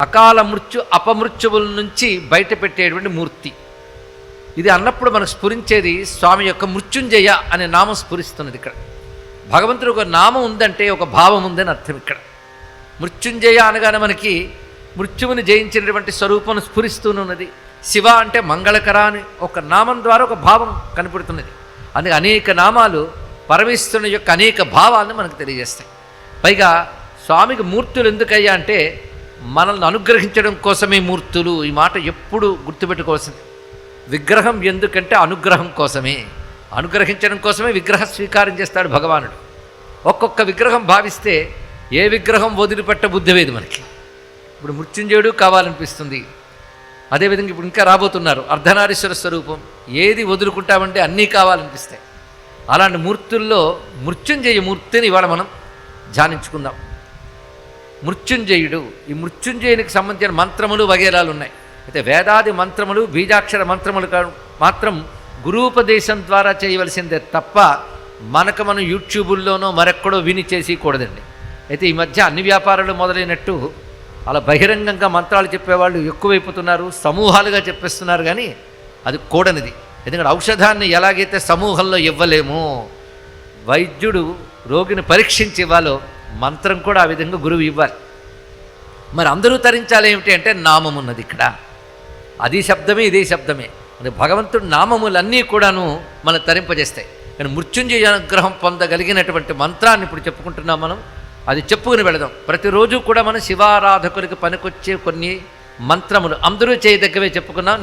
అకాల మృత్యు అపమృత్యువుల నుంచి బయట పెట్టేటువంటి మూర్తి. ఇది అన్నప్పుడు మనకు స్ఫురించేది స్వామి యొక్క మృత్యుంజయ అనే నామం స్ఫురిస్తున్నది. ఇక్కడ భగవంతుడు ఒక నామం ఉందంటే ఒక భావం ఉందని అర్థం. ఇక్కడ మృత్యుంజయ అనగానే మనకి మృత్యువుని జయించినటువంటి స్వరూపం స్ఫురిస్తూనున్నది. శివ అంటే మంగళకర అని ఒక నామం ద్వారా ఒక భావం కనపడుతున్నది. అందుకే అనేక నామాలు పరమేశ్వరుని యొక్క అనేక భావాలను మనకు తెలియజేస్తాయి. పైగా స్వామికి మూర్తులు ఎందుకయ్యా అంటే మనల్ని అనుగ్రహించడం కోసమే మూర్తులు. ఈ మాట ఎప్పుడు గుర్తుపెట్టుకోవాల్సింది. విగ్రహం ఎందుకంటే అనుగ్రహం కోసమే, అనుగ్రహించడం కోసమే విగ్రహ స్వీకారం చేస్తాడు భగవానుడు. ఒక్కొక్క విగ్రహం భావిస్తే ఏ విగ్రహం వదిలిపెట్ట బుద్ధి లేదు మనకి. ఇప్పుడు మృత్యుంజయుడు కావాలనిపిస్తుంది. అదేవిధంగా ఇప్పుడు ఇంకా రాబోతున్నారు అర్ధనారీశ్వర స్వరూపం. ఏది వదులుకుంటామంటే అన్నీ కావాలనిపిస్తాయి. అలాంటి మూర్తుల్లో మృత్యుంజయ మూర్తిని ఇవాళ మనం ధ్యానించుకుందాం. మృత్యుంజయుడు, ఈ మృత్యుంజయునికి సంబంధించిన మంత్రములు వగేరాలు ఉన్నాయి. అయితే వేదాది మంత్రములు బీజాక్షర మంత్రములు మాత్రం గురూపదేశం ద్వారా చేయవలసిందే తప్ప మనకు మనం యూట్యూబుల్లోనో మరెక్కడో విని చేసేయకూడదండి. అయితే ఈ మధ్య అన్ని వ్యాపారాలు మొదలైనట్టు అలా బహిరంగంగా మంత్రాలు చెప్పేవాళ్ళు ఎక్కువైపోతున్నారు, సమూహాలుగా చెప్పేస్తున్నారు. కానీ అది కూడనిది. ఎందుకంటే ఔషధాన్ని ఎలాగైతే సమూహంలో ఇవ్వలేమో, వైద్యుడు రోగిని పరీక్షించి ఇవ్వాలో మంత్రం కూడా ఆ విధంగా గురువు ఇవ్వాలి. మరి అందరూ తరించాలి ఏమిటి అంటే నామం ఉన్నది ఇక్కడ. అది శబ్దమే, ఇదే శబ్దమే. అంటే భగవంతుడి నామములన్నీ కూడాను మన తరింపజేస్తాయి. కానీ మృత్యుంజయ అనుగ్రహం పొందగలిగినటువంటి మంత్రాన్ని ఇప్పుడు చెప్పుకుంటున్నాం మనం. అది చెప్పుకుని వెళదాం. ప్రతిరోజు కూడా మనం శివారాధకులకి పనికొచ్చే కొన్ని మంత్రములు అందరూ చేయదగ్గవే చెప్పుకున్నాం.